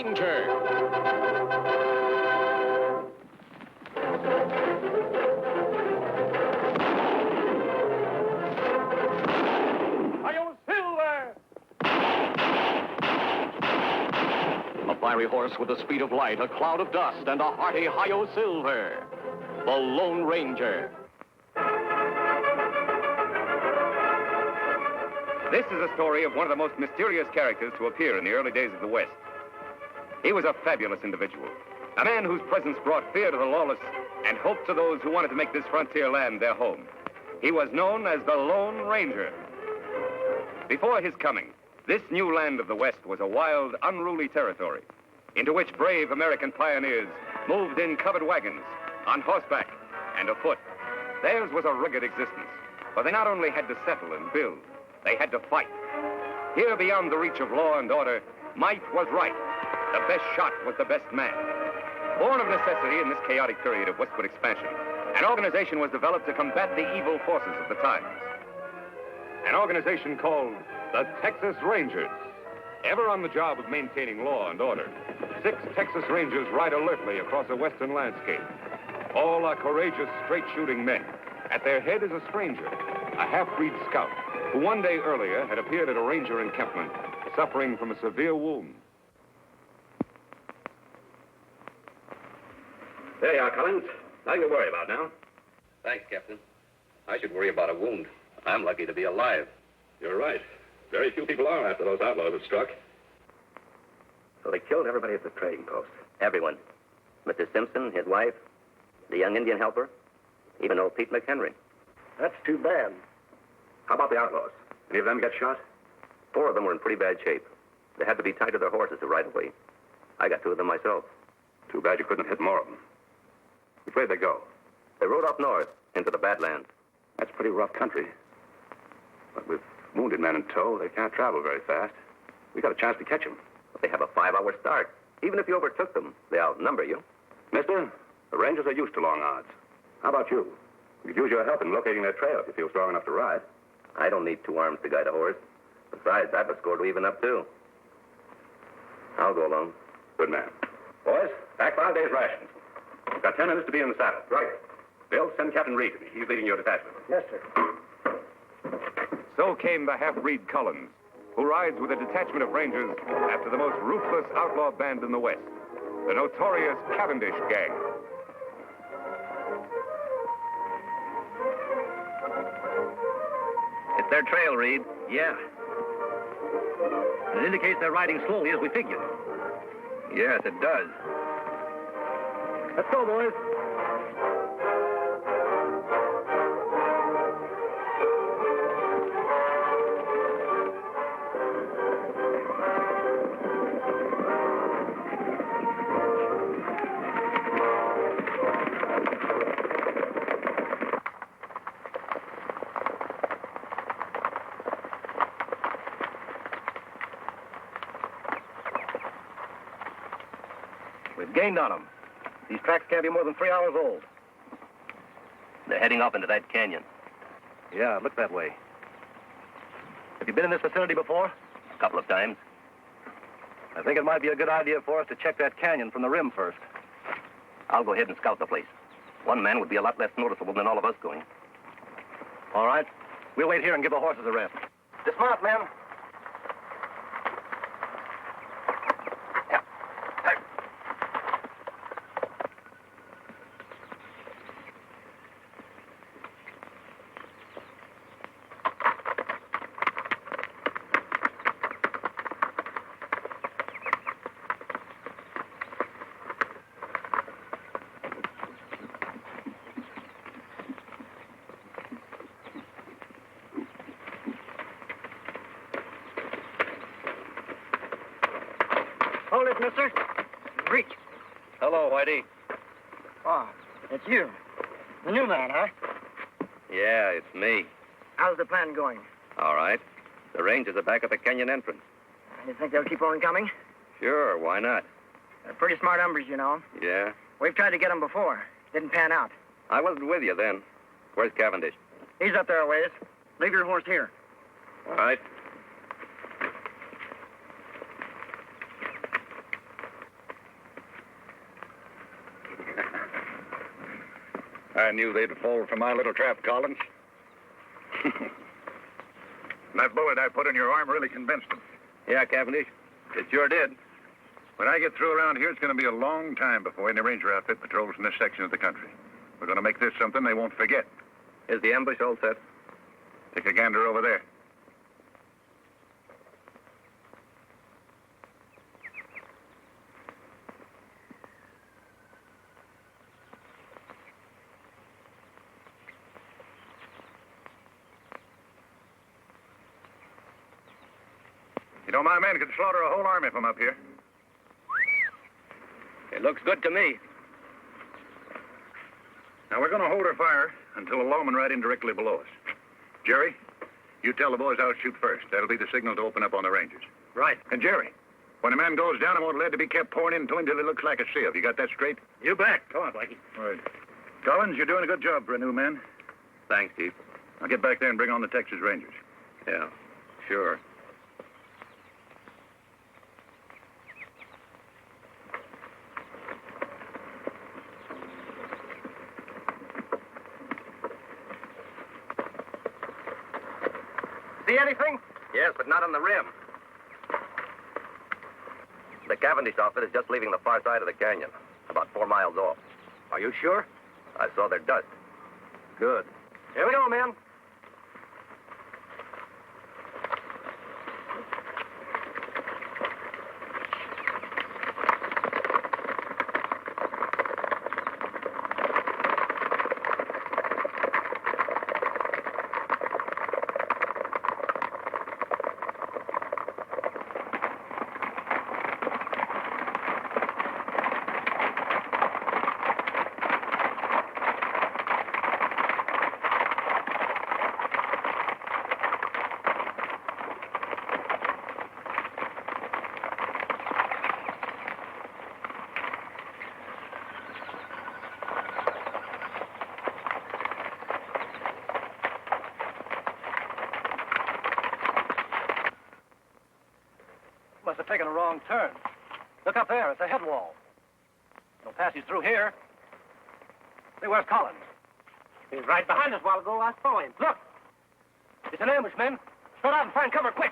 Ranger. A fiery horse with the speed of light, a cloud of dust, and a hearty hi-yo silver. The Lone Ranger. This is a story of one of the most mysterious characters to appear in the early days of the West. He was a fabulous individual, a man whose presence brought fear to the lawless and hope to those who wanted to make this frontier land their home. He was known as the Lone Ranger. Before his coming, this new land of the West was a wild, unruly territory into which brave American pioneers moved in covered wagons, on horseback, and afoot. Theirs was a rugged existence, for they not only had to settle and build, they had to fight. Here, beyond the reach of law and order, might was right. The best shot was the best man. Born of necessity in this chaotic period of westward expansion, an organization was developed to combat the evil forces of the times. An organization called the Texas Rangers. Ever on the job of maintaining law and order, 6 Texas Rangers ride alertly across a western landscape. All are courageous, straight-shooting men. At their head is a stranger, a half-breed scout, who one day earlier had appeared at a ranger encampment, suffering from a severe wound. There you are, Collins. Nothing to worry about now. Thanks, Captain. I should worry about a wound. I'm lucky to be alive. You're right. Very few people are after those outlaws have struck. So they killed everybody at the trading post. Everyone. Mr. Simpson, his wife, the young Indian helper, even old Pete McHenry. That's too bad. How about the outlaws? Any of them get shot? 4 of them were in pretty bad shape. They had to be tied to their horses to ride away. I got 2 of them myself. Too bad you couldn't have hit more of them. Which way did they go? They rode up north into the Badlands. That's pretty rough country. But with wounded men in tow, they can't travel very fast. We got a chance to catch them. But they have a 5-hour start. Even if you overtook them, they outnumber you. Mister, the Rangers are used to long odds. How about you? We could use your help in locating their trail if you feel strong enough to ride. I don't need 2 arms to guide a horse. Besides, I've a score to even up, too. I'll go alone. Good man. Boys, pack 5 days' rations. You've got 10 minutes to be in the saddle. Right. Bill, send Captain Reed to me. He's leading your detachment. Yes, sir. So came the half-breed Collins, who rides with a detachment of Rangers after the most ruthless outlaw band in the West, the notorious Cavendish Gang. It's their trail, Reed. Yeah. It indicates they're riding slowly as we figured. Yes, it does. Let's go, boys. We've gained on them. These tracks can't be more than 3 hours old. They're heading up into that canyon. Yeah, it looks that way. Have you been in this vicinity before? A couple of times. I think it might be a good idea for us to check that canyon from the rim first. I'll go ahead and scout the place. 1 man would be a lot less noticeable than all of us going. All right. We'll wait here and give the horses a rest. Dismount, men. Hold it, mister. Reach. Hello, Whitey. Oh, it's you. The new man, huh? Yeah, it's me. How's the plan going? All right. The Rangers are back at the canyon entrance. You think they'll keep on coming? Sure, why not? They're pretty smart hombres, you know. Yeah? We've tried to get them before. Didn't pan out. I wasn't with you then. Where's Cavendish? He's up there a ways. Leave your horse here. All right. I knew they'd fall for my little trap, Collins. That bullet I put in your arm really convinced them. Yeah, Cavendish, it sure did. When I get through around here, it's going to be a long time before any ranger outfit patrols in this section of the country. We're going to make this something they won't forget. Is the ambush all set? Take a gander over there. You know, my men could slaughter a whole army from up here. It looks good to me. Now, we're going to hold our fire until a lawman right in directly below us. Jerry, you tell the boys I'll shoot first. That'll be the signal to open up on the Rangers. Right. And Jerry, when a man goes down, I want lead to be kept pouring into him till he looks like a sieve. You got that straight? You bet. Come on, Blackie. All right. Collins, you're doing a good job for a new man. Thanks, Chief. I'll get back there and bring on the Texas Rangers. Yeah, sure. See anything? Yes, but not on the rim. The Cavendish outfit is just leaving the far side of the canyon, about 4 miles off. Are you sure? I saw their dust. Good. Here we go, men. Must have taken a wrong turn. Look up there. It's a head wall. It'll pass you through here. Say, where's Collins? He was right behind us a while ago. I saw him. Look! It's an ambush, men. Spread out and find cover, quick!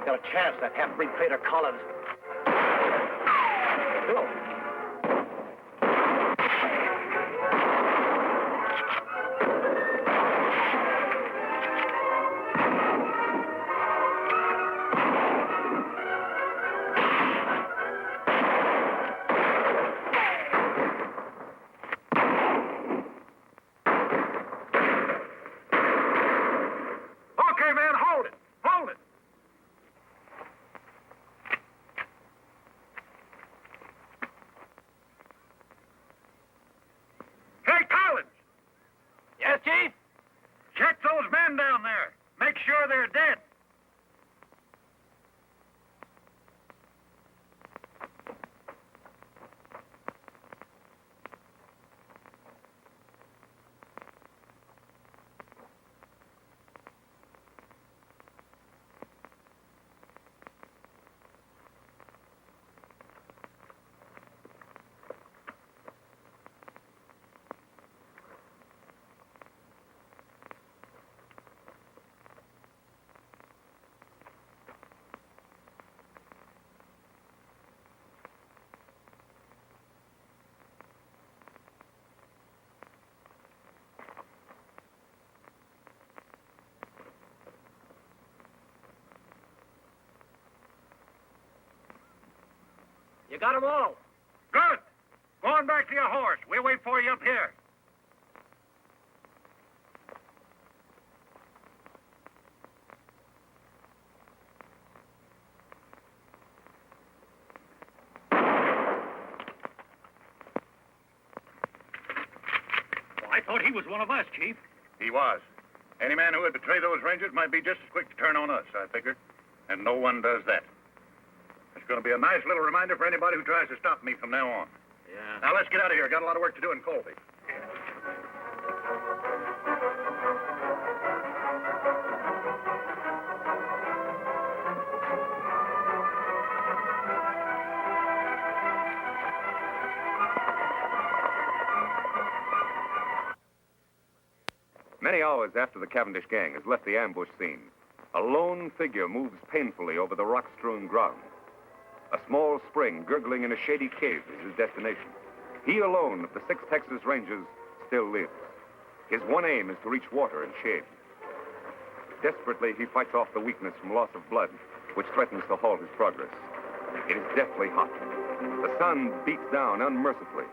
Got a chance, that half-breed traitor Collins. Go. Okay, man, hold it. Hold it. Hey, Collins! Yes, Chief? Check those men down there. Make sure they're dead. You got them all. Good. Go on back to your horse. We'll wait for you up here. was one of us, Chief. He was. Any man who would betray those Rangers might be just as quick to turn on us, I figured. And no one does that. It's going to be a nice little reminder for anybody who tries to stop me from now on. Yeah. Now, let's get out of here. Got a lot of work to do in Colby. Many hours after the Cavendish gang has left the ambush scene, a lone figure moves painfully over the rock-strewn ground. A small spring gurgling in a shady cave is his destination. He alone of the 6 Texas Rangers still lives. His one aim is to reach water and shade. Desperately, he fights off the weakness from loss of blood, which threatens to halt his progress. It is deathly hot. The sun beats down unmercifully.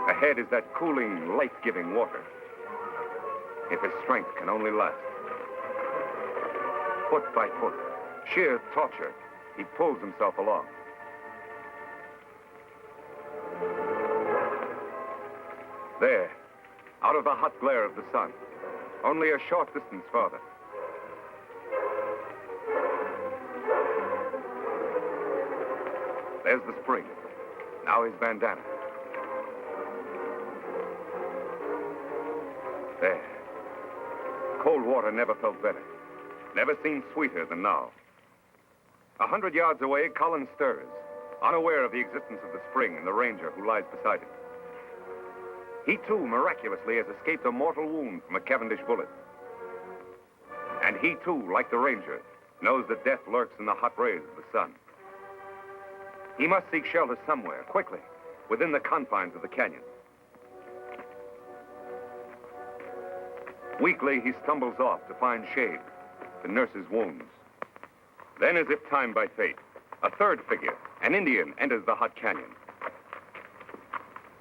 Ahead is that cooling, life-giving water. If his strength can only last. Foot by foot, sheer torture, he pulls himself along. There, out of the hot glare of the sun, only a short distance farther. There's the spring. Now his bandana. There. Cold water never felt better. Never seemed sweeter than now. 100 yards away, Collins stirs, unaware of the existence of the spring and the ranger who lies beside it. He, too, miraculously has escaped a mortal wound from a Cavendish bullet. And he, too, like the ranger, knows that death lurks in the hot rays of the sun. He must seek shelter somewhere, quickly, within the confines of the canyon. Weakly, he stumbles off to find shade, to nurse his wounds. Then, as if timed by fate, a third figure, an Indian, enters the hot canyon.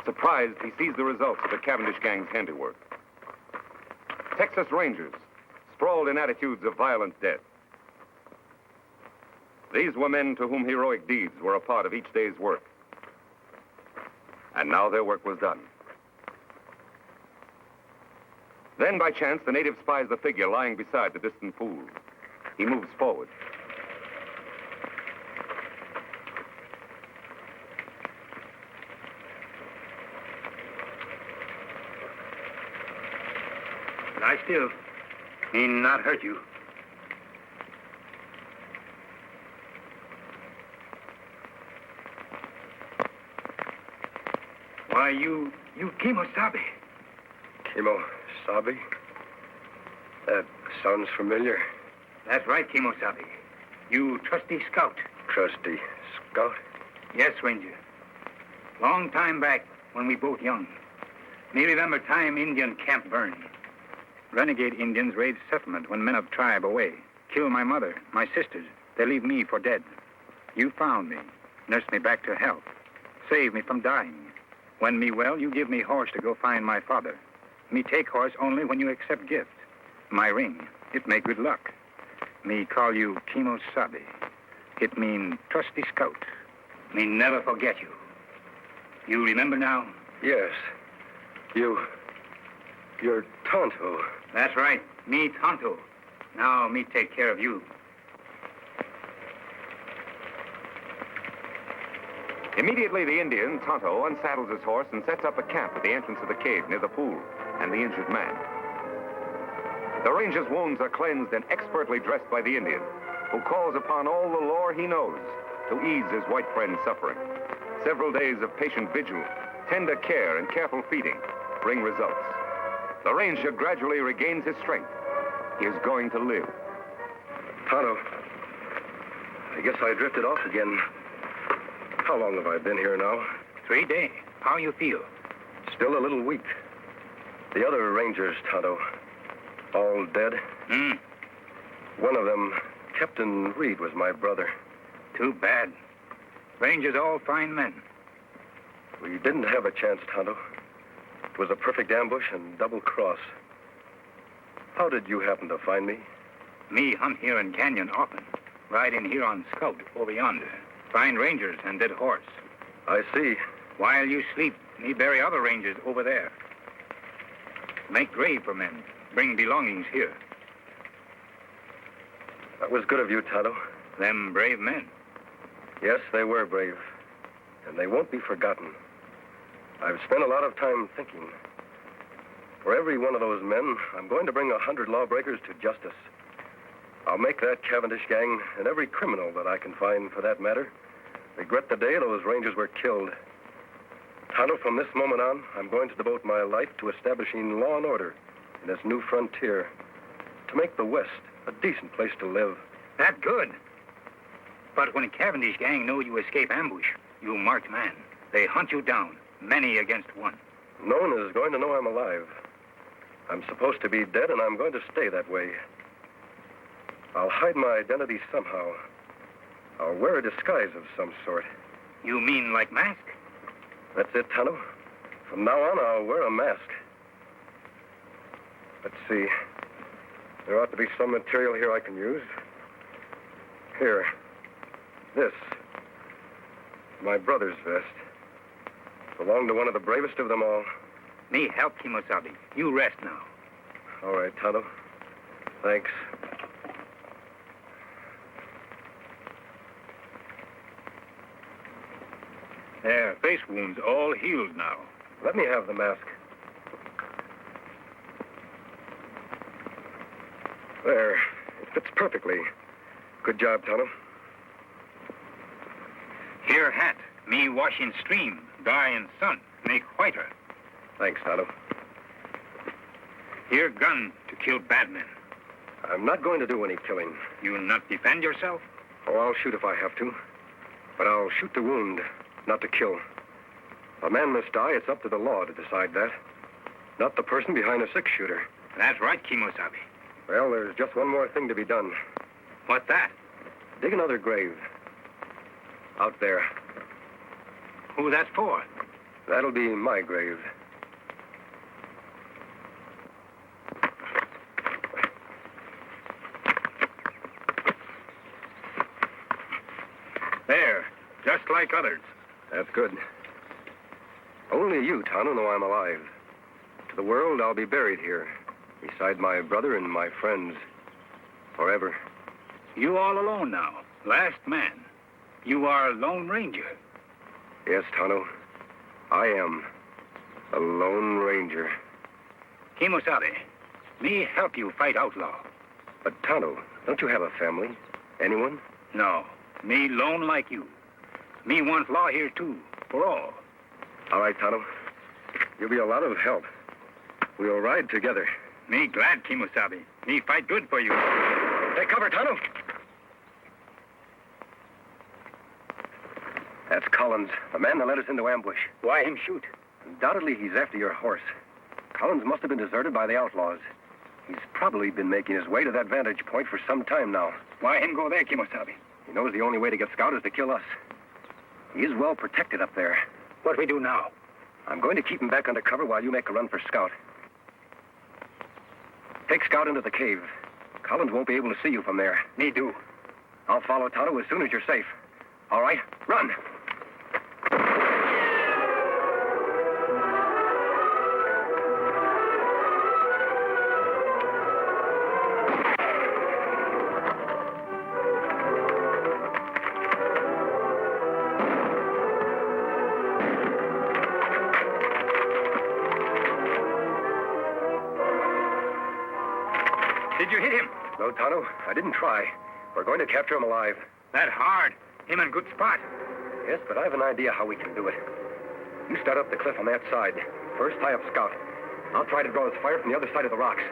Surprised, he sees the results of the Cavendish gang's handiwork. Texas Rangers, sprawled in attitudes of violent death. These were men to whom heroic deeds were a part of each day's work. And now their work was done. Then, by chance, the native spies the figure lying beside the distant pool. He moves forward. Lie still. He not hurt you. Why, you Kimosabe. Kimosabe? That sounds familiar. That's right, Kimosabe. You trusty scout. Trusty scout? Yes, Ranger. Long time back, when we both young. Me remember time Indian camp burned. Renegade Indians raid settlement when men of tribe away. Kill my mother, my sisters. They leave me for dead. You found me, nursed me back to health. Saved me from dying. When me well, you give me horse to go find my father. Me take horse only when you accept gift. My ring, it make good luck. Me call you Kimosabe. It mean trusty scout. Me never forget you. You remember now? Yes. You're Tonto. That's right. Me Tonto. Now me take care of you. Immediately, the Indian, Tonto, unsaddles his horse and sets up a camp at the entrance of the cave near the pool and the injured man. The ranger's wounds are cleansed and expertly dressed by the Indian, who calls upon all the lore he knows to ease his white friend's suffering. Several days of patient vigil, tender care, and careful feeding bring results. The ranger gradually regains his strength. He is going to live. Tonto, I guess I drifted off again. How long have I been here now? 3 days. How you feel? Still a little weak. The other rangers, Tonto, all dead? One of them, Captain Reed, was my brother. Too bad. Rangers all fine men. We didn't have a chance, Tonto. It was a perfect ambush and double cross. How did you happen to find me? Me hunt here in canyon often. Ride in here on scout over yonder. Find rangers and dead horse. I see. While you sleep, Me bury other rangers over there. Make grave for men. Bring belongings here. That was good of you, Tonto. Them brave men. Yes, they were brave. And they won't be forgotten. I've spent a lot of time thinking. For every one of those men, I'm going to bring 100 lawbreakers to justice. I'll make that Cavendish gang, and every criminal that I can find for that matter, regret the day those rangers were killed. Tonto, from this moment on, I'm going to devote my life to establishing law and order in this new frontier, to make the West a decent place to live. That good. But when a Cavendish gang know you escape ambush, you marked man. They hunt you down, many against one. No one is going to know I'm alive. I'm supposed to be dead, and I'm going to stay that way. I'll hide my identity somehow. I'll wear a disguise of some sort. You mean like mask? That's it, Tonto. From now on, I'll wear a mask. Let's see. There ought to be some material here I can use. Here. This. My brother's vest. Belonged to one of the bravest of them all. Me help Kimosabe. You rest now. All right, Tonto. Thanks. Their face wounds all healed now. Let me have the mask. There. It fits perfectly. Good job, Tonto. Here hat. Me wash in stream. Dry in sun. Make whiter. Thanks, Tonto. Here gun to kill bad men. I'm not going to do any killing. You not defend yourself? Oh, I'll shoot if I have to. But I'll shoot to wound, not to kill. A man must die. It's up to the law to decide that. Not the person behind a six-shooter. That's right, Kimosabe. Well, there's just one more thing to be done. What that? Dig another grave. Out there. Who that's for? That'll be my grave. There. Just like others. That's good. Only you, Tonto, know I'm alive. To the world, I'll be buried here, beside my brother and my friends, forever. You all alone now. Last man. You are Lone Ranger. Yes, Tonto. I am a Lone Ranger. Kimosabe, me help you fight outlaw. But, Tonto, don't you have a family? Anyone? No. Me lone like you. Me want law here, too. For all. All right, Tonto. You'll be a lot of help. We'll ride together. Me glad, Kimosabe. Me fight good for you. Take cover, Tonto. That's Collins, the man that led us into ambush. Why him shoot? Undoubtedly, he's after your horse. Collins must have been deserted by the outlaws. He's probably been making his way to that vantage point for some time now. Why him go there, Kimosabe? He knows the only way to get Scout is to kill us. He is well protected up there. What we do now? I'm going to keep him back under cover while you make a run for Scout. Take Scout into the cave. Collins won't be able to see you from there. Me do. I'll follow Tonto as soon as you're safe. All right, run. Did you hit him? No, Tonto, I didn't try. We're going to capture him alive. That hard. Him in good spot. Yes, but I have an idea how we can do it. You start up the cliff on that side. First, tie up Scout. I'll try to draw his fire from the other side of the rocks.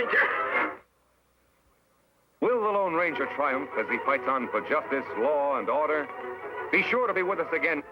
Ranger. Will the Lone Ranger triumph as he fights on for justice, law, and order? Be sure to be with us again.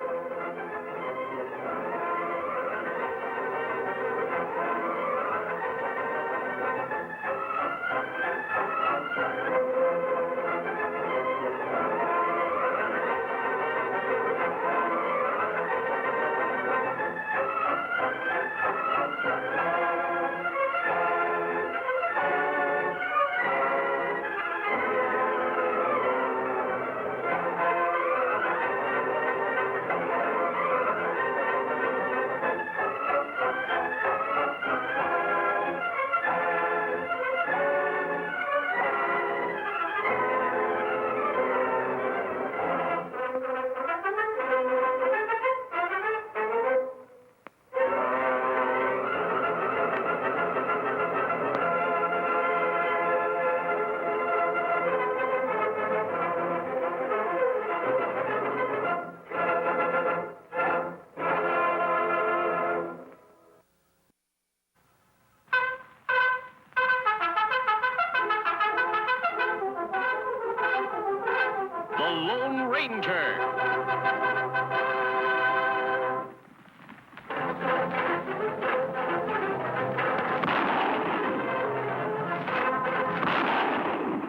The Lone Ranger.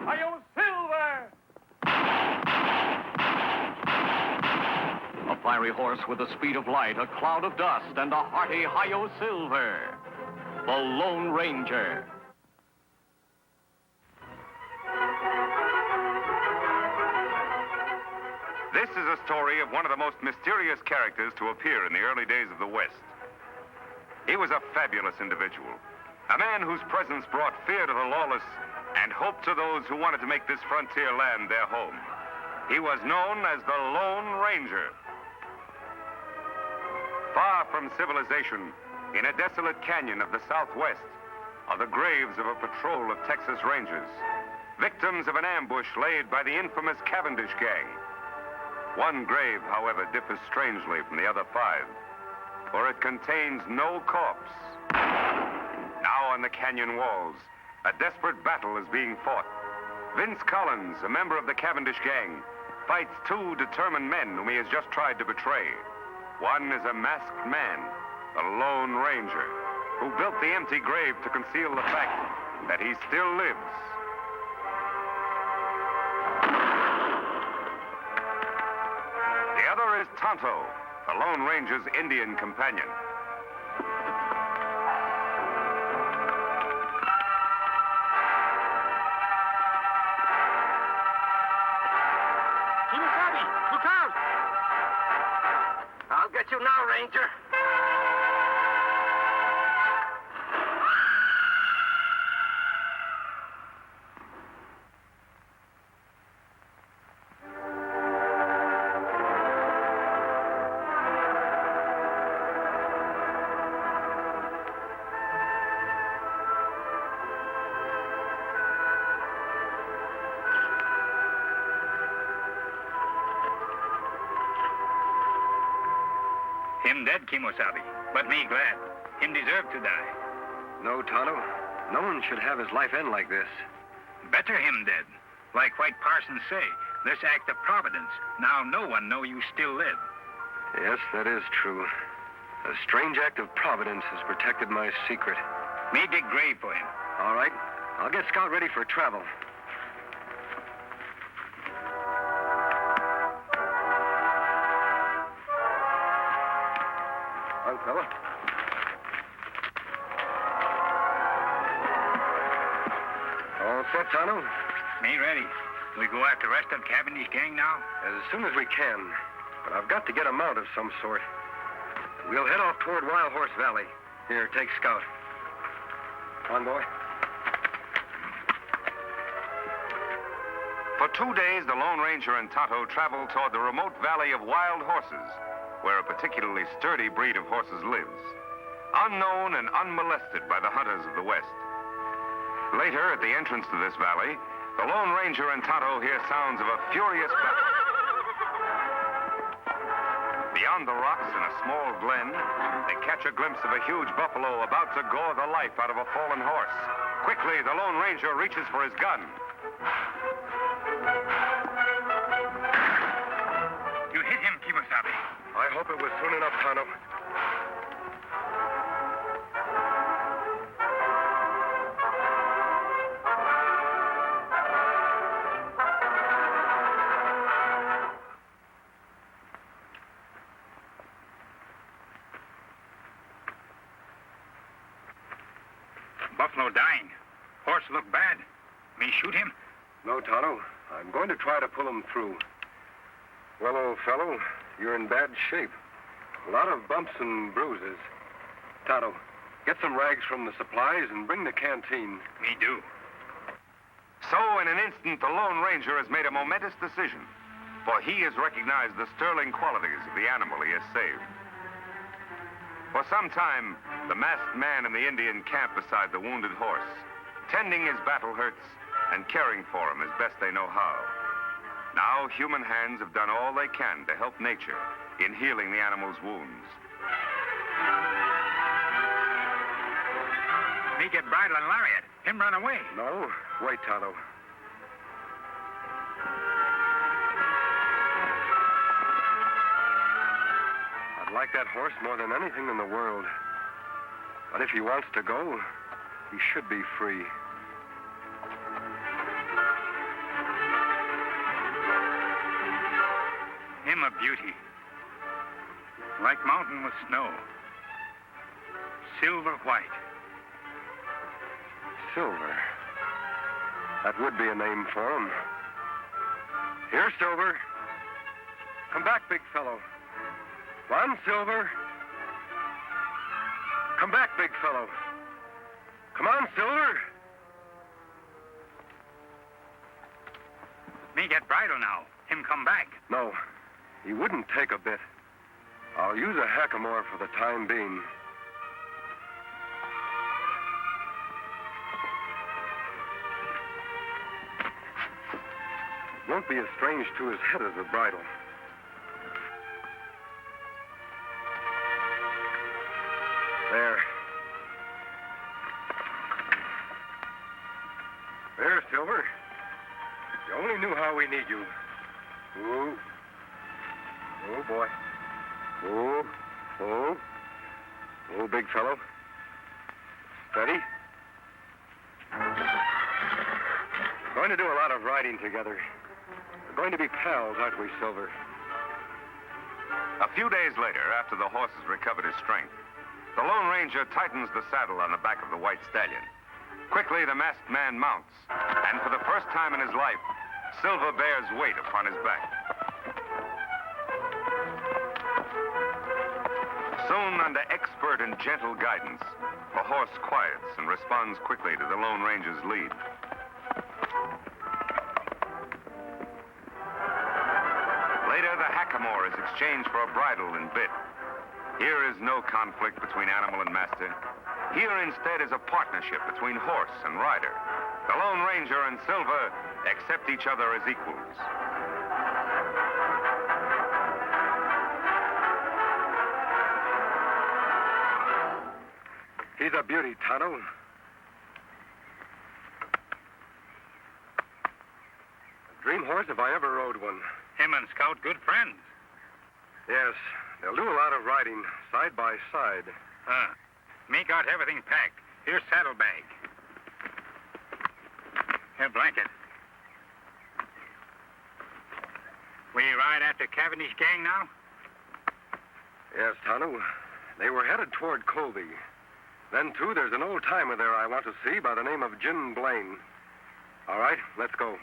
Hi-yo, Silver! A fiery horse with the speed of light, a cloud of dust, and a hearty hi-yo Silver. The Lone Ranger. This is a story of one of the most mysterious characters to appear in the early days of the West. He was a fabulous individual, a man whose presence brought fear to the lawless and hope to those who wanted to make this frontier land their home. He was known as the Lone Ranger. Far from civilization, in a desolate canyon of the Southwest, are the graves of a patrol of Texas Rangers, victims of an ambush laid by the infamous Cavendish gang. One grave, however, differs strangely from the other five, for it contains no corpse. Now on the canyon walls, a desperate battle is being fought. Vince Collins, a member of the Cavendish gang, fights two determined men whom he has just tried to betray. One is a masked man, the Lone Ranger, who built the empty grave to conceal the fact that he still lives. The other is Tonto, the Lone Ranger's Indian companion. Look out! I'll get you now, Ranger. Him dead, Kimosabe, but me glad. Him deserve to die. No, Tonto. No one should have his life end like this. Better him dead. Like white parsons say, this act of providence. Now no one know you still live. Yes, that is true. A strange act of providence has protected my secret. Me dig grave for him. All right. I'll get Scout ready for travel. On, fella. All set, Tonto? Me ready. We go after the rest of Cavendish gang now? As soon as we can. But I've got to get a mount of some sort. We'll head off toward Wild Horse Valley. Here, take Scout. On, boy. For 2 days, the Lone Ranger and Tonto traveled toward the remote valley of Wild Horses, where a particularly sturdy breed of horses lives, unknown and unmolested by the hunters of the West. Later, at the entrance to this valley, the Lone Ranger and Tonto hear sounds of a furious battle. Beyond the rocks in a small glen, they catch a glimpse of a huge buffalo about to gore the life out of a fallen horse. Quickly, the Lone Ranger reaches for his gun. You hit him, Kimasabi. I hope it was soon enough, Tonto. Buffalo dying. Horse look bad. Me shoot him? No, Tonto. I'm going to try to pull him through. Well, old fellow, you're in bad shape. A lot of bumps and bruises. Tonto, get some rags from the supplies and bring the canteen. Me do. So, in an instant, the Lone Ranger has made a momentous decision, for he has recognized the sterling qualities of the animal he has saved. For some time, the masked man in the Indian camp beside the wounded horse, tending his battle hurts and caring for him as best they know how. Now, human hands have done all they can to help nature in healing the animal's wounds. Me get bridle and lariat. Him run away. No, wait, Tonto. I'd like that horse more than anything in the world. But if he wants to go, he should be free. Him a beauty. Like mountain with snow. Silver white. Silver. That would be a name for him. Here, Silver. Come back, big fellow. Come on, Silver. Come back, big fellow. Come on, Silver. Me get bridle now. Him come back. No, he wouldn't take a bit. I'll use a hackamore for the time being. Won't be as strange to his head as a bridle. There. There, Silver. You only knew how we need you. Ooh. Oh, boy. Oh. Oh. Oh, big fellow. Steady. We're going to do a lot of riding together. We're going to be pals, aren't we, Silver? A few days later, after the horse has recovered his strength, the Lone Ranger tightens the saddle on the back of the white stallion. Quickly, the masked man mounts, and for the first time in his life, Silver bears weight upon his back. Soon, under expert and gentle guidance, the horse quiets and responds quickly to the Lone Ranger's lead. Later, the hackamore is exchanged for a bridle and bit. Here is no conflict between animal and master. Here, instead, is a partnership between horse and rider. The Lone Ranger and Silver accept each other as equals. He's a beauty, Tonto. A dream horse if I ever rode one. Him and Scout good friends. Yes, they'll do a lot of riding, side by side. Me got everything packed. Here's saddlebag. Here, blanket. We ride after Cavendish gang now? Yes, Tonto. They were headed toward Colby. Then, too, there's an old-timer there I want to see by the name of Jim Blaine. All right, let's go.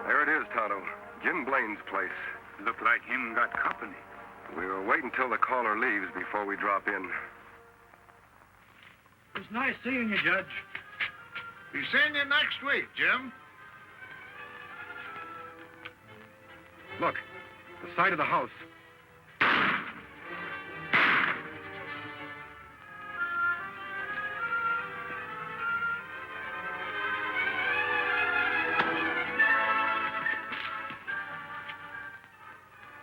There it is, Tonto. Jim Blaine's place. Look like him got company. We will wait until the caller leaves before we drop in. It's nice seeing you, Judge. Be seeing you next week, Jim. Look, the side of the house.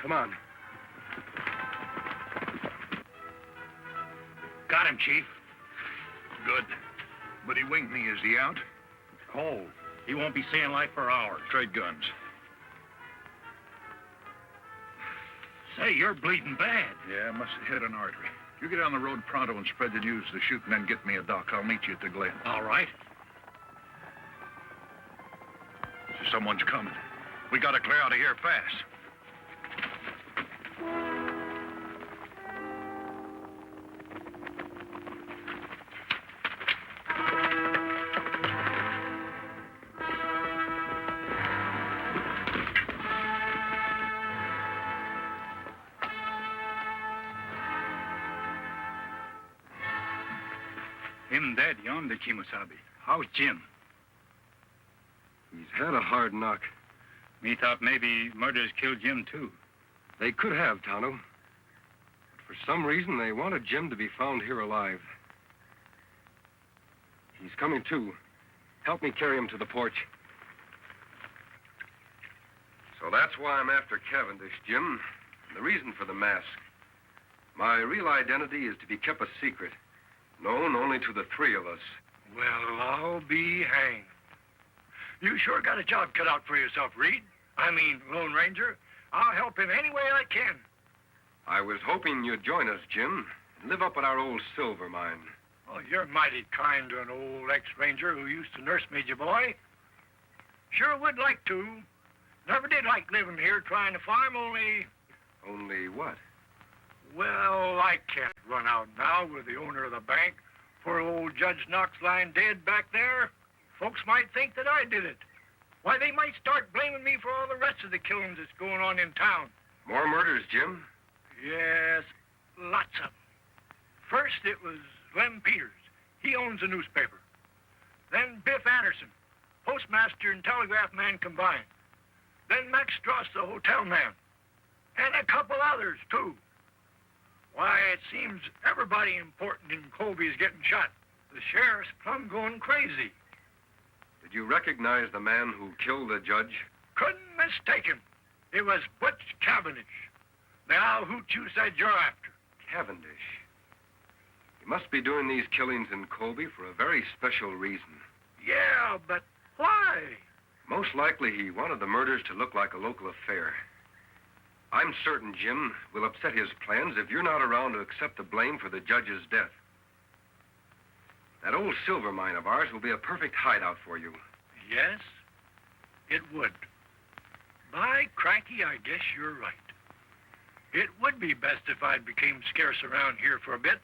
Come on. Got him, Chief. Good. But he winged me. Is he out? Cold. He won't be seeing light for hours. Trade guns. Say, you're bleeding bad. Yeah, must have hit an artery. You get on the road pronto and spread the news to the shoot and then get me a doc. I'll meet you at the Glen. All right. Someone's coming. We gotta clear out of here fast. Him dead yonder, Kimosabe. How's Jim? He's had a hard knock. Me thought maybe murders killed Jim, too. They could have, Tonto. But for some reason, they wanted Jim to be found here alive. He's coming, too. Help me carry him to the porch. So that's why I'm after Cavendish, Jim. The reason for the mask. My real identity is to be kept a secret, known only to the three of us. Well, I'll be hanged. You sure got a job cut out for yourself, Reed. I mean, Lone Ranger. I'll help him any way I can. I was hoping you'd join us, Jim, and live up at our old silver mine. Oh, you're mighty kind to an old ex-ranger who used to nurse me, ya boy. Sure would like to. Never did like living here trying to farm, only... Only what? Well, I can't run out now with the owner of the bank. Poor old Judge Knox lying dead back there. Folks might think that I did it. Why, they might start blaming me for all the rest of the killings that's going on in town. More murders, Jim? Yes, lots of them. First, it was Lem Peters. He owns a newspaper. Then Biff Anderson, postmaster and telegraph man combined. Then Max Strauss, the hotel man. And a couple others, too. Why, it seems everybody important in Colby is getting shot. The sheriff's plumb going crazy. Did you recognize the man who killed the judge? Couldn't mistake him. It was Butch Cavendish. Now, who you said you're after? Cavendish. He must be doing these killings in Colby for a very special reason. Yeah, but why? Most likely he wanted the murders to look like a local affair. I'm certain, Jim, will upset his plans if you're not around to accept the blame for the judge's death. That old silver mine of ours will be a perfect hideout for you. Yes, it would. By cranky, I guess you're right. It would be best if I became scarce around here for a bit.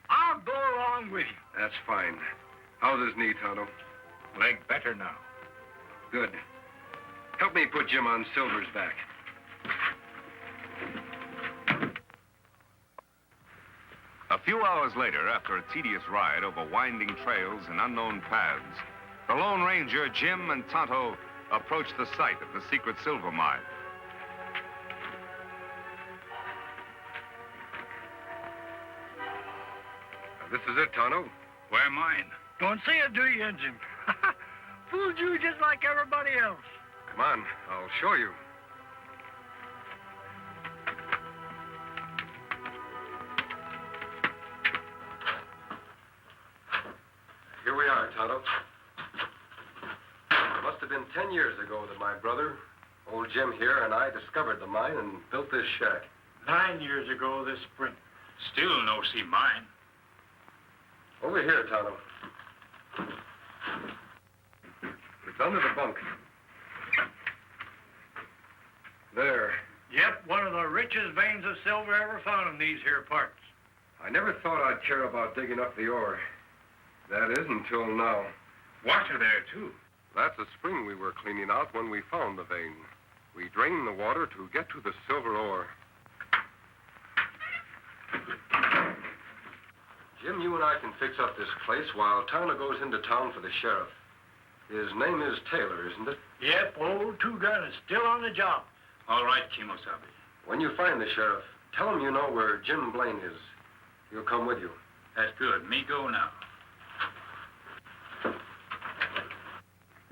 I'll go along with you. That's fine. How's his knee, Tonto? Leg better now. Good. Help me put Jim on Silver's back. A few hours later, after a tedious ride over winding trails and unknown paths, the Lone Ranger, Jim, and Tonto approached the site of the secret silver mine. This is it, Tonto. Where mine? Don't see it, do you, Injun? Fooled you just like everybody else. Come on, I'll show you. Here we are, Tonto. It must have been 10 years ago that my brother, old Jim here, and I discovered the mine and built this shack. 9 years ago this spring. Still no see mine. Over here, Tonto. It's under the bunk. There. Yep, one of the richest veins of silver ever found in these here parts. I never thought I'd care about digging up the ore. That is, until now. Water there, too. That's a spring we were cleaning out when we found the vein. We drained the water to get to the silver ore. Jim, you and I can fix up this place while Tonto goes into town for the sheriff. His name is Taylor, isn't it? Yep, old two-gun is still on the job. All right, Kimosabe. When you find the sheriff, tell him you know where Jim Blaine is. He'll come with you. That's good. Me go now.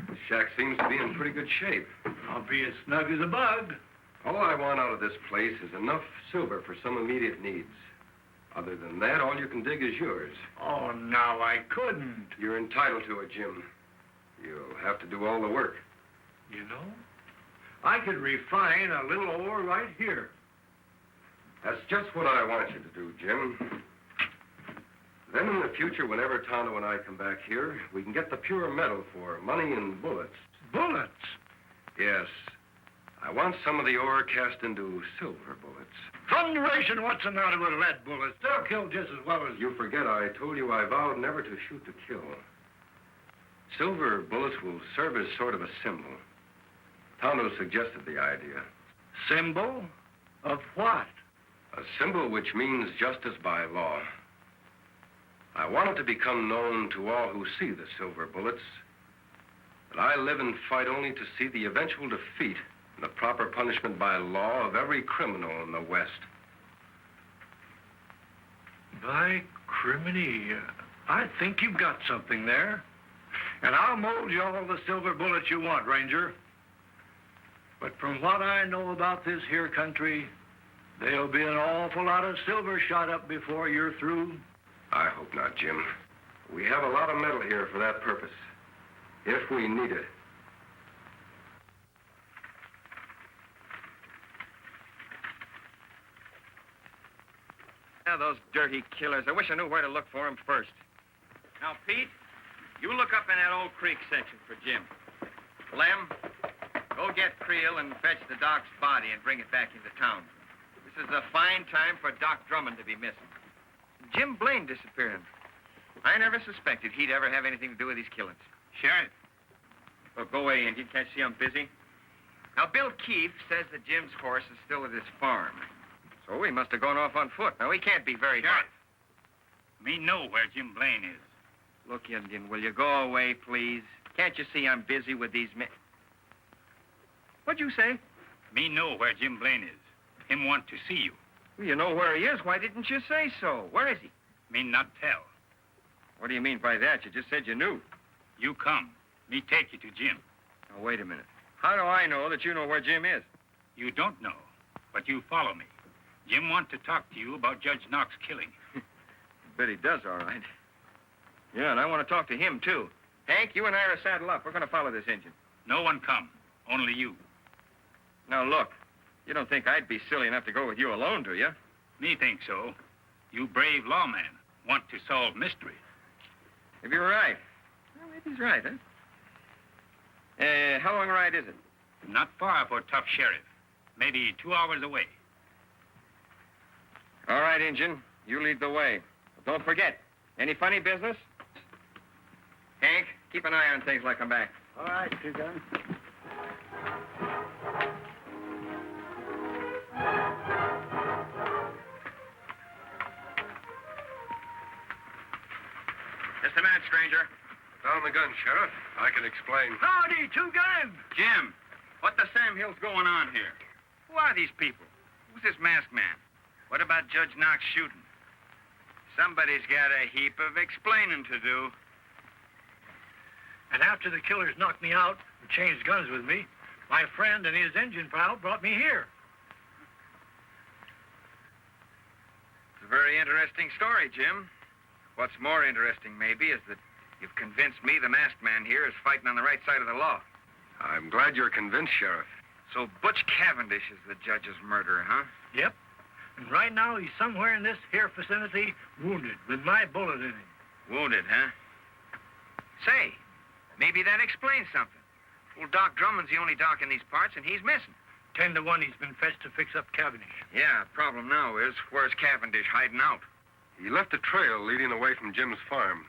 The shack seems to be in pretty good shape. I'll be as snug as a bug. All I want out of this place is enough silver for some immediate needs. Other than that, all you can dig is yours. Oh, now I couldn't. You're entitled to it, Jim. You'll have to do all the work. You know, I could refine a little ore right here. That's just what I want you to do, Jim. Then in the future, whenever Tonto and I come back here, we can get the pure metal for money and bullets. Bullets? Yes. I want some of the ore cast into silver bullets. Thunderation, what's the matter with lead bullets? They'll kill just as well as... You forget I told you I vowed never to shoot to kill. Silver bullets will serve as sort of a symbol. Tonto suggested the idea. Symbol? Of what? A symbol which means justice by law. I want it to become known to all who see the silver bullets that I live and fight only to see the eventual defeat and the proper punishment by law of every criminal in the West. By criminy, I think you've got something there. And I'll mold you all the silver bullets you want, Ranger. But from what I know about this here country, there'll be an awful lot of silver shot up before you're through. I hope not, Jim. We have a lot of metal here for that purpose, if we need it. Now, those dirty killers. I wish I knew where to look for them first. Now, Pete, you look up in that old creek section for Jim. Lem, go get Creel and fetch the doc's body and bring it back into town. This is a fine time for Doc Drummond to be missing. Jim Blaine disappearing. I never suspected he'd ever have anything to do with these killings. Sheriff. Well, go away, Indian. Can't you see I'm busy? Now, Bill Keefe says that Jim's horse is still at his farm. So he must have gone off on foot. Now, he can't be very far. Sheriff. Me know where Jim Blaine is. Look, Indian, will you go away, please? Can't you see I'm busy with these men? What'd you say? Me know where Jim Blaine is. Him want to see you. Well, you know where he is. Why didn't you say so? Where is he? Me not tell. What do you mean by that? You just said you knew. You come. Me take you to Jim. Now, wait a minute. How do I know that you know where Jim is? You don't know, but you follow me. Jim want to talk to you about Judge Knox killing. Bet he does, all right. Yeah, and I want to talk to him, too. Hank, you and I are saddle up. We're going to follow this engine. No one come. Only you. Now, look. You don't think I'd be silly enough to go with you alone, do you? Me think so. You brave lawman want to solve mystery. Maybe you're right. Well, maybe he's right, huh? How long a ride is it? Not far for tough sheriff. Maybe 2 hours away. All right, Injun. You lead the way. But don't forget, any funny business? Hank, keep an eye on things like I'm back. All right, Two-Gun. Just a minute, stranger. Down the gun, Sheriff. I can explain. Howdy, Two-Gun. Jim, what the Sam Hill's going on here? Who are these people? Who's this masked man? What about Judge Knox shooting? Somebody's got a heap of explaining to do. And after the killers knocked me out and changed guns with me, my friend and his engine pal brought me here. It's a very interesting story, Jim. What's more interesting, maybe, is that you've convinced me the masked man here is fighting on the right side of the law. I'm glad you're convinced, Sheriff. So Butch Cavendish is the judge's murderer, huh? Yep. And right now he's somewhere in this here vicinity, wounded, with my bullet in him. Wounded, huh? Say, maybe that explains something. Well, Doc Drummond's the only doc in these parts, and he's missing. 10 to 1 he's been fetched to fix up Cavendish. Yeah, problem now is, where's Cavendish hiding out? He left a trail leading away from Jim's farm.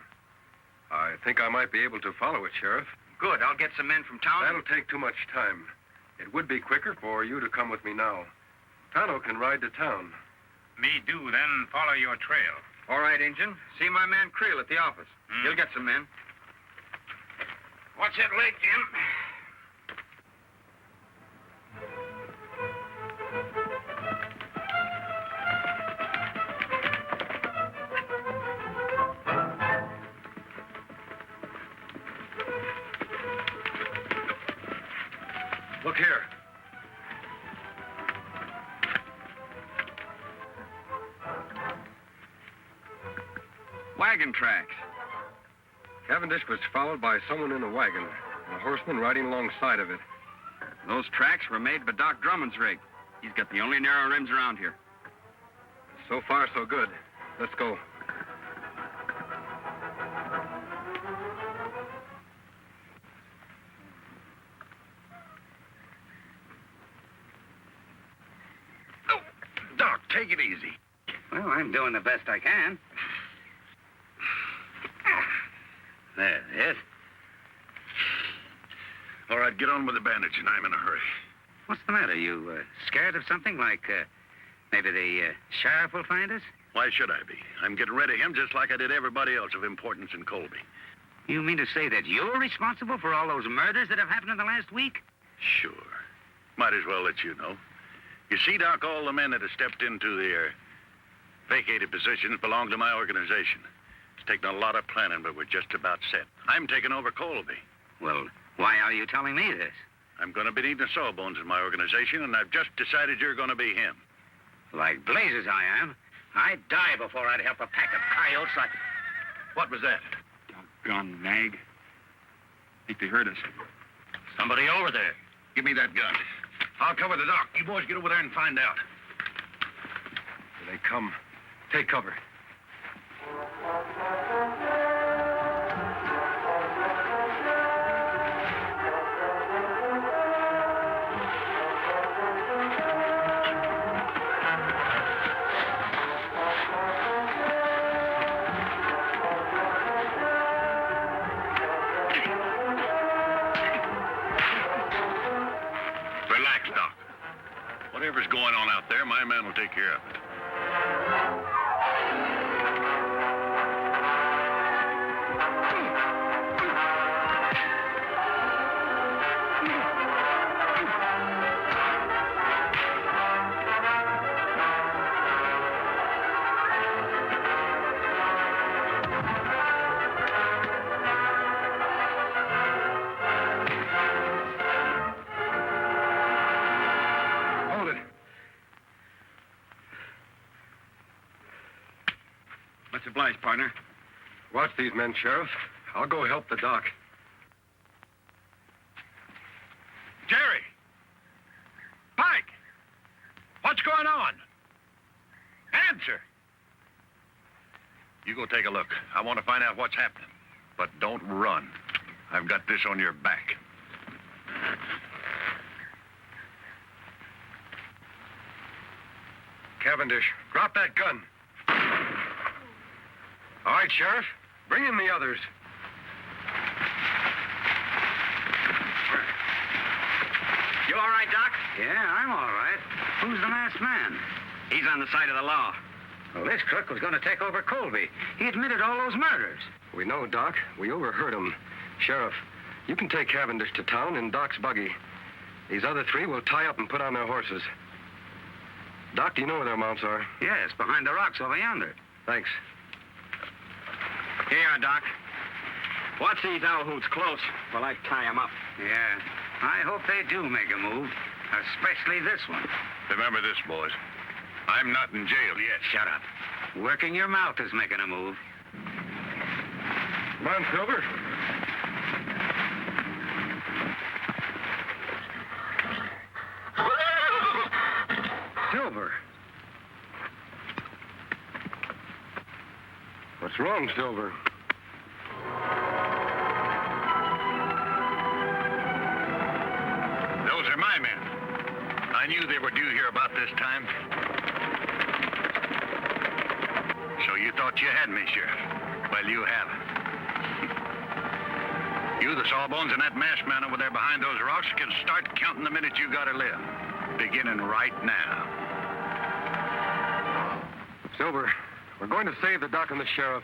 I think I might be able to follow it, Sheriff. Good, I'll get some men from town. That'll take too much time. It would be quicker for you to come with me now. Tonto can ride to town. Me do, then follow your trail. All right, Injun. See my man Creel at the office. He'll get some men. What's it late, Jim? Look here. wagon tracks. Cavendish was followed by someone in a wagon, and a horseman riding alongside of it. Those tracks were made by Doc Drummond's rig. He's got the only narrow rims around here. So far, so good. Let's go. Oh, Doc, take it easy. Well, I'm doing the best I can. There, yes. All right, get on with the bandaging. I'm in a hurry. What's the matter? You scared of something like maybe the sheriff will find us? Why should I be? I'm getting rid of him just like I did everybody else of importance in Colby. You mean to say that you're responsible for all those murders that have happened in the last week? Sure. Might as well let you know. You see, Doc, all the men that have stepped into their vacated positions belong to my organization. It's taken a lot of planning, but we're just about set. I'm taking over Colby. Well, why are you telling me this? I'm going to be needing sawbones in my organization, and I've just decided you're going to be him. Like blazes I am. I'd die before I'd help a pack of coyotes like... What was that? Doggone nag. I think they heard us. Somebody over there. Give me that gun. I'll cover the dock. You boys get over there and find out. Here they come. Take cover. Relax, Doc. Whatever's going on out there, my man will take care of it. Much obliged, partner. Watch these men, Sheriff. I'll go help the doc. Jerry! Pike! What's going on? Answer! You go take a look. I want to find out what's happening. But don't run. I've got this on your back. Cavendish, drop that gun. All right, Sheriff. Bring in the others. You all right, Doc? Yeah, I'm all right. Who's the masked man? He's on the side of the law. Well, this crook was going to take over Colby. He admitted all those murders. We know, Doc. We overheard him. Sheriff, you can take Cavendish to town in Doc's buggy. These other three will tie up and put on their horses. Doc, do you know where their mounts are? Yes, behind the rocks over yonder. Thanks. Here you are, Doc. Watch these owl hoots close while I tie them up. Yeah, I hope they do make a move, especially this one. Remember this, boys. I'm not in jail yet. Shut up. Working your mouth is making a move. Come on, Silver. Silver. What's wrong, Silver? Those are my men. I knew they were due here about this time. So you thought you had me, Sheriff. Well, you haven't. You, the sawbones, and that masked man over there behind those rocks can start counting the minutes you gotta live. Beginning right now. Silver, we're going to save the doc and the sheriff.